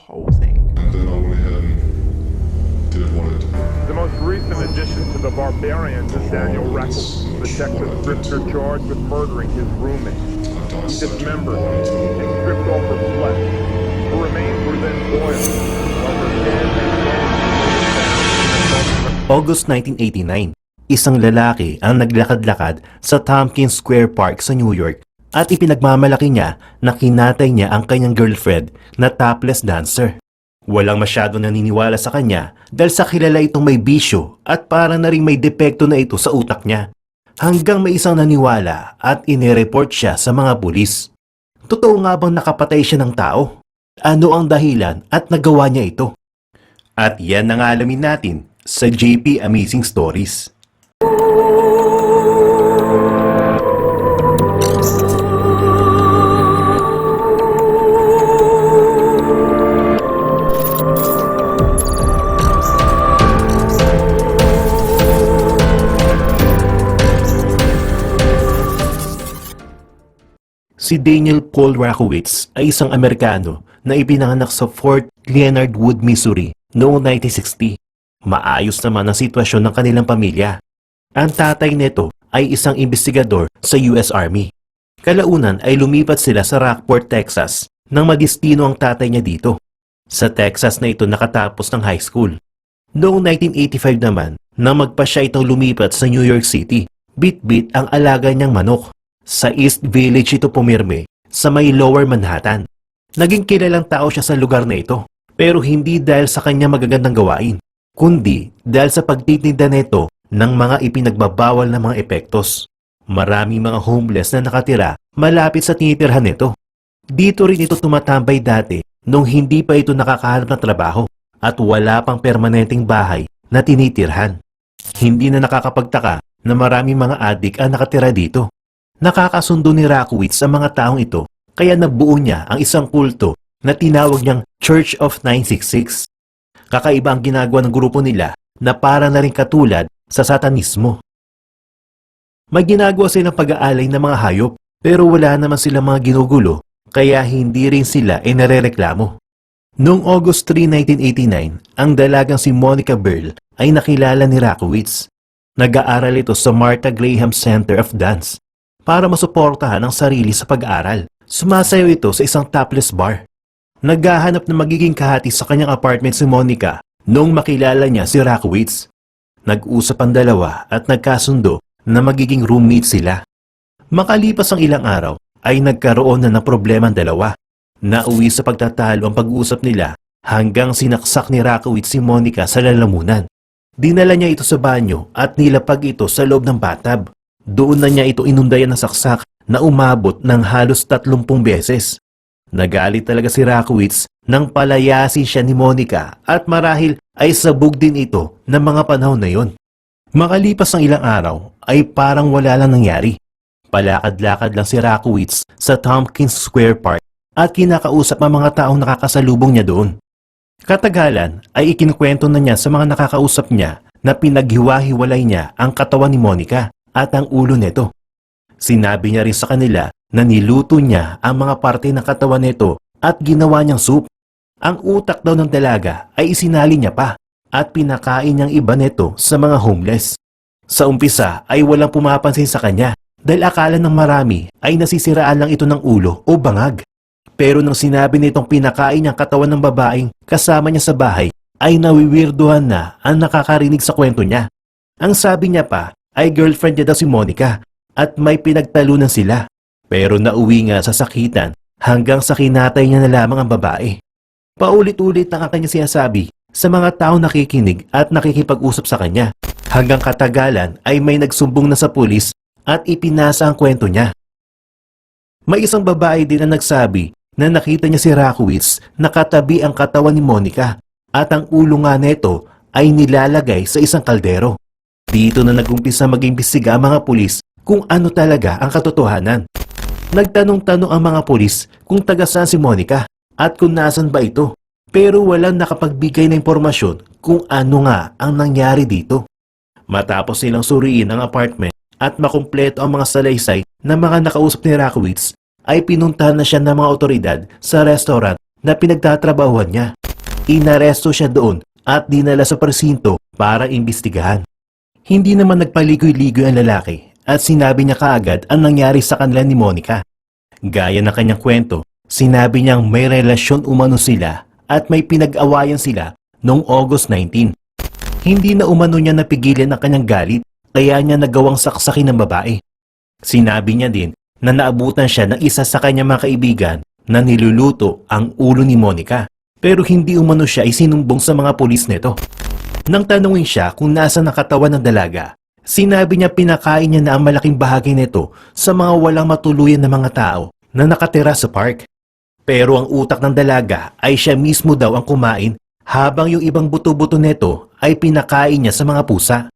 whole thing. And then I went ahead and did what I did. The most recent addition to the Barbarians is Daniel Reckles, the Texas drifter charged with murdering his roommate. I He dissected dismembered body to and stripped off her flesh. Her remains were then boiled, while her dead and bones were found. August 1989, isang lalaki ang naglakad-lakad sa Tompkins Square Park sa New York at ipinagmamalaki niya na kinatay niya ang kanyang girlfriend na topless dancer. Walang masyado naniniwala sa kanya dahil sa kilala itong may bisyo at parang na ring may depekto na ito sa utak niya. Hanggang may isang naniwala at inireport siya sa mga pulis. Totoo nga bang nakapatay siya ng tao? Ano ang dahilan at nagawa niya ito? At yan ang alamin natin sa JP Amazing Stories. Si Daniel Paul Rakowitz ay isang Amerikano na ipinanganak sa Fort Leonard Wood, Missouri noong 1960. Maayos naman ang sitwasyon ng kanilang pamilya. Ang tatay nito ay isang investigador sa US Army. Kalaunan ay lumipat sila sa Rockport, Texas nang madistino ang tatay niya dito. Sa Texas na ito nakatapos ng high school. Noong 1985 naman, nang magpa siya itong lumipat sa New York City, bit-bit ang alaga niyang manok. Sa East Village ito pumirme sa may Lower Manhattan. Naging kilalang tao siya sa lugar na ito, pero hindi dahil sa kanyang magagandang gawain, kundi dahil sa pagtitinda nito ng mga ipinagbabawal na mga epektos. Maraming mga homeless na nakatira malapit sa tinitirhan nito. Dito rin ito tumatambay dati nung hindi pa ito nakakahanap ng trabaho at wala pang permanenteng bahay na tinitirhan. Hindi na nakakapagtaka na maraming mga adik ang nakatira dito. Nakakasundo ni Rakowitz sa mga taong ito kaya nabuo niya ang isang kulto na tinawag niyang Church of 966. Kakaiba ang ginagawa ng grupo nila na para na rin katulad sa satanismo. May ginagawa silang pag-aalay ng mga hayop pero wala naman silang mga ginugulo kaya hindi rin sila inarereklamo. Noong August 3, 1989, ang dalagang si Monica Berl ay nakilala ni Rakowitz. Nag-aaral ito sa Martha Graham Center of Dance. Para masuportahan ang sarili sa pag-aaral, sumasayaw ito sa isang topless bar. Naghahanap na magiging kahati sa kanyang apartment si Monica noong makilala niya si Rakowitz. Nag-usap ang dalawa at nagkasundo na magiging roommate sila. Makalipas ang ilang araw ay nagkaroon na ng problema ang dalawa. Nauwi sa pagtatalo ang pag-uusap nila hanggang sinaksak ni Rakowitz si Monica sa lalamunan. Dinala niya ito sa banyo at nilapag ito sa loob ng bathtub. Doon na niya ito inundayan ng saksak na umabot ng halos 30 beses. Nagalit talaga si Rakowitz nang palayasin siya ni Monica at marahil ay sabog din ito ng mga panahon na yon. Makalipas ng ilang araw ay parang wala lang nangyari. Palakad-lakad lang si Rakowitz sa Tompkins Square Park at kinakausap ang mga taong nakakasalubong niya doon. Katagalan ay ikinukwento na niya sa mga nakakausap niya na pinaghiwa-hiwalay niya ang katawan ni Monica at ang ulo nito. Sinabi niya rin sa kanila na niluto niya ang mga parte ng katawan nito at ginawa niyang soup. Ang utak daw ng dalaga ay isinali niya pa at pinakain niyang iba nito sa mga homeless. Sa umpisa ay walang pumapansin sa kanya dahil akala ng marami ay nasisiraan lang ito ng ulo o bangag. Pero nang sinabi nitong pinakain niyang katawan ng babaeng kasama niya sa bahay ay nawiwirduhan na ang nakakarinig sa kwento niya. Ang sabi niya pa ay girlfriend niya daw si Monica at may pinagtalunan sila. Pero nauwi nga sa sakitan hanggang sa kinatay niya na lamang ang babae. Paulit-ulit ang kanyang sinasabi sa mga taong nakikinig at nakikipag-usap sa kanya. Hanggang katagalan ay may nagsumbong na sa pulis at ipinasa ang kwento niya. May isang babae din ang nagsabi na nakita niya si Rakowitz nakatabi ang katawan ni Monica at ang ulo nga neto ay nilalagay sa isang kaldero. Dito na nag-umpisa mag-imbestiga ang mga pulis kung ano talaga ang katotohanan. Nagtanong-tanong ang mga pulis kung taga saan si Monica at kung nasan ba ito. Pero walang nakapagbigay na impormasyon kung ano nga ang nangyari dito. Matapos nilang suriin ang apartment at makumpleto ang mga salaysay ng mga nakausap ni Rakowitz, ay pinuntahan na siya ng mga otoridad sa restaurant na pinagtatrabahuhan niya. Inaresto siya doon at dinala sa presinto para imbestigahan. Hindi naman nagpaligoy-ligoy ang lalaki at sinabi niya kaagad ang nangyari sa kanila ni Monica. Gaya ng kanyang kwento, sinabi niyang may relasyon umano sila at may pinag-awayan sila noong August 19. Hindi na umano niya napigilan ang kanyang galit kaya niya nagawang saksakin ng babae. Sinabi niya din na naabutan siya ng isa sa kanyang mga kaibigan na niluluto ang ulo ni Monica pero hindi umano siya isinumbong sa mga pulis nito. Nang tanungin siya kung nasa nakatawan ng dalaga, sinabi niya pinakain niya na ang malaking bahagi nito sa mga walang matuluyan na mga tao na nakatira sa park. Pero ang utak ng dalaga ay siya mismo daw ang kumain habang yung ibang buto-buto nito ay pinakain niya sa mga pusa.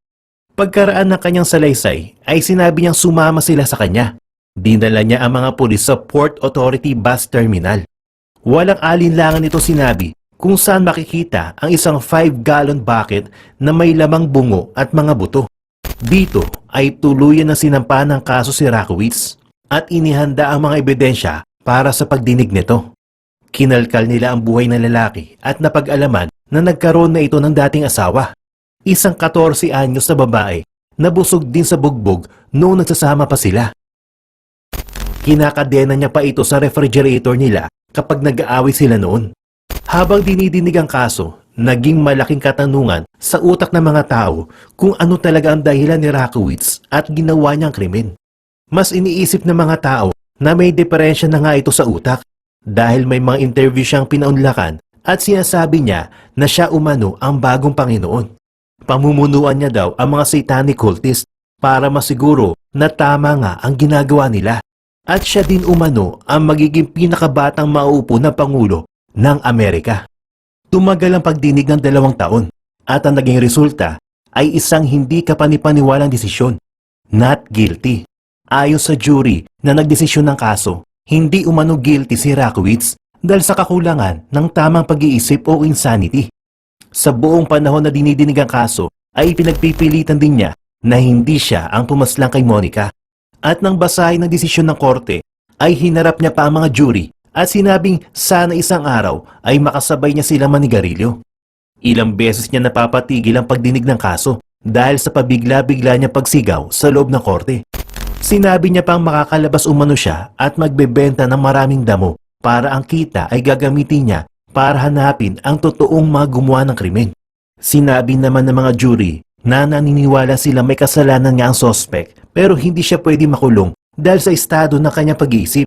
Pagkaraan ng kanyang salaysay ay sinabi niyang sumama sila sa kanya. Dinala niya ang mga pulis sa Port Authority Bus Terminal. Walang alinlangan nito sinabi kung saan makikita ang isang 5-gallon bucket na may lamang bungo at mga buto. Dito ay tuluyan na sinampa ng kaso si Rakowitz at inihanda ang mga ebidensya para sa pagdinig nito. Kinalkal nila ang buhay ng lalaki at napag-alaman na nagkaroon na ito ng dating asawa. Isang 14 anyos na babae na busog din sa bugbog noong nagsasama pa sila. Kinakadena niya pa ito sa refrigerator nila kapag nag-aaway sila noon. Habang dinidinig ang kaso, naging malaking katanungan sa utak ng mga tao kung ano talaga ang dahilan ni Rakowitz at ginawa niyang krimen. Mas iniisip ng mga tao na may diferensya na nga ito sa utak dahil may mga interview siyang pinaunlakan at sinasabi niya na siya umano ang bagong Panginoon. Pamumunuan niya daw ang mga satanic cultist para masiguro na tama nga ang ginagawa nila. At siya din umano ang magiging pinakabatang mauupo na Pangulo ng Amerika. Tumagal ang pagdinig ng 2 taon at ang naging resulta ay isang hindi kapanipaniwalang desisyon. Not guilty. Ayon sa jury na nagdesisyon ng kaso, hindi umano guilty si Rakowitz dahil sa kakulangan ng tamang pag-iisip o insanity. Sa buong panahon na dinidinig ang kaso ay pinagpipilitan din niya na hindi siya ang pumaslang kay Monica. At nang basahin ng desisyon ng korte ay hinarap niya pa ang mga jury at sinabing sana isang araw ay makasabay niya sila manigarilyo. Ilang beses niya napapatigil ang pagdinig ng kaso dahil sa pabigla-bigla niya pagsigaw sa loob ng korte. Sinabi niya pang makakalabas umano siya at magbebenta ng maraming damo para ang kita ay gagamitin niya para hanapin ang totoong mga gumawa ng krimen. Sinabi naman ng mga jury na naniniwala sila may kasalanan nga ang sospek pero hindi siya pwede makulong dahil sa estado ng kanyang pag-iisip.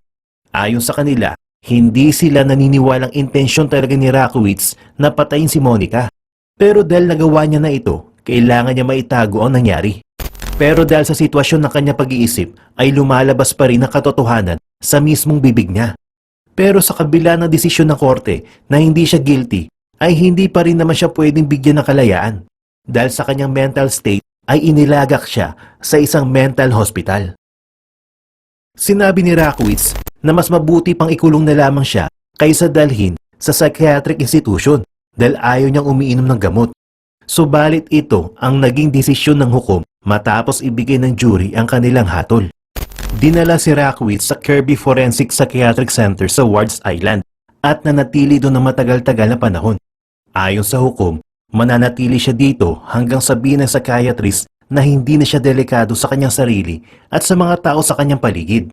Ayon sa kanila, hindi sila naniniwalang intensyon talaga ni Rakowitz na patayin si Monica. Pero dahil nagawa niya na ito, kailangan niya maitago ang nangyari. Pero dahil sa sitwasyon ng kanyang pag-iisip ay lumalabas pa rin ang katotohanan sa mismong bibig niya. Pero sa kabila ng desisyon ng korte na hindi siya guilty, ay hindi pa rin naman siya pwedeng bigyan ng kalayaan. Dahil sa kanyang mental state ay inilagak siya sa isang mental hospital. Sinabi ni Rakowitz na mas mabuti pang ikulong na lamang siya kaysa dalhin sa psychiatric institution dahil ayaw niyang umiinom ng gamot. Subalit ito ang naging desisyon ng hukom matapos ibigay ng jury ang kanilang hatol. Dinala si Rakowitz sa Kirby Forensic Psychiatric Center sa Wards Island at nanatili doon ng matagal-tagal na panahon. Ayon sa hukom, mananatili siya dito hanggang sabihin ng psychiatrist na hindi na siya delikado sa kanyang sarili at sa mga tao sa kanyang paligid.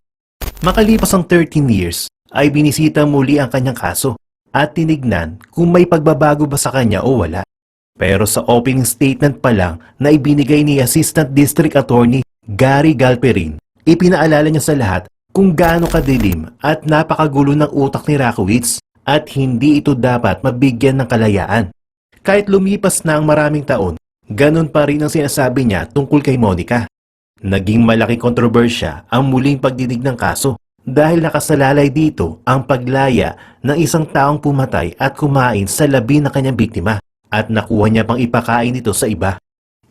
Makalipas ang 13 years, ay binisita muli ang kanyang kaso at tinignan kung may pagbabago ba sa kanya o wala. Pero sa opening statement pa lang na ibinigay ni Assistant District Attorney Gary Galperin, ipinaalala niya sa lahat kung gaano kadilim at napakagulo ng utak ni Rakowitz at hindi ito dapat mabigyan ng kalayaan. Kahit lumipas na ang maraming taon, ganun pa rin ang sinasabi niya tungkol kay Monica. Naging malaking kontrobersya ang muling pagdinig ng kaso dahil nakasalalay dito ang paglaya ng isang taong pumatay at kumain sa labi ng kanyang biktima at nakuha niya pang ipakain ito sa iba.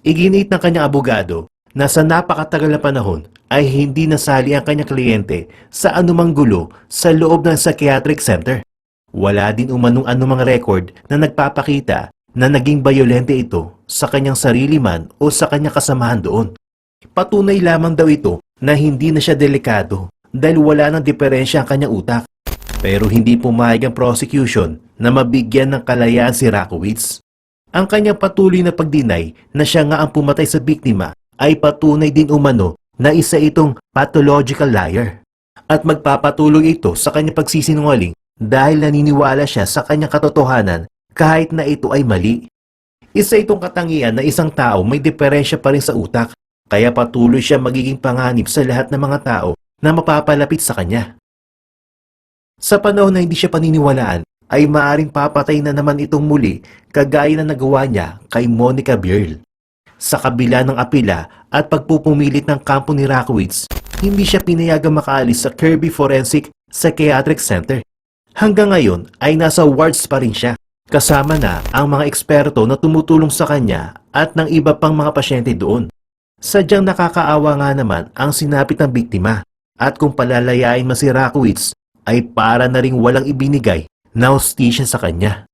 Iginit ng kanyang abogado na sa napakatagal na panahon ay hindi nasali ang kanyang kliyente sa anumang gulo sa loob ng psychiatric center. Wala din anumang record na nagpapakita na naging bayolente ito sa kanyang sarili man o sa kanyang kasamahan doon. Patunay lamang daw ito na hindi na siya delikado dahil wala ng diferensya ang kanyang utak. Pero hindi pumayag ang prosecution na mabigyan ng kalayaan si Rakowitz. Ang kanyang patuloy na pagdinay na siya nga ang pumatay sa biktima ay patunay din umano na isa itong pathological liar. At magpapatuloy ito sa kanyang pagsisinungaling dahil naniniwala siya sa kanyang katotohanan kahit na ito ay mali. Isa itong katangian na isang tao may diferensya pa rin sa utak, kaya patuloy siya magiging panganib sa lahat ng mga tao na mapapalapit sa kanya. Sa panahon na hindi siya paniniwalaan, ay maaring papatay na naman itong muli kagaya na nagawa niya kay Monica Bierl. Sa kabila ng apela at pagpupumilit ng kampo ni Rakowitz, hindi siya pinayagang makaalis sa Kirby Forensic Psychiatric Center. Hanggang ngayon ay nasa wards pa rin siya, kasama na ang mga eksperto na tumutulong sa kanya at ng iba pang mga pasyente doon. Sadyang nakakaawa nga naman ang sinapit ng biktima at kung palalayain man si Rakowitz ay para na ring walang ibinigay na hustisya sa kanya.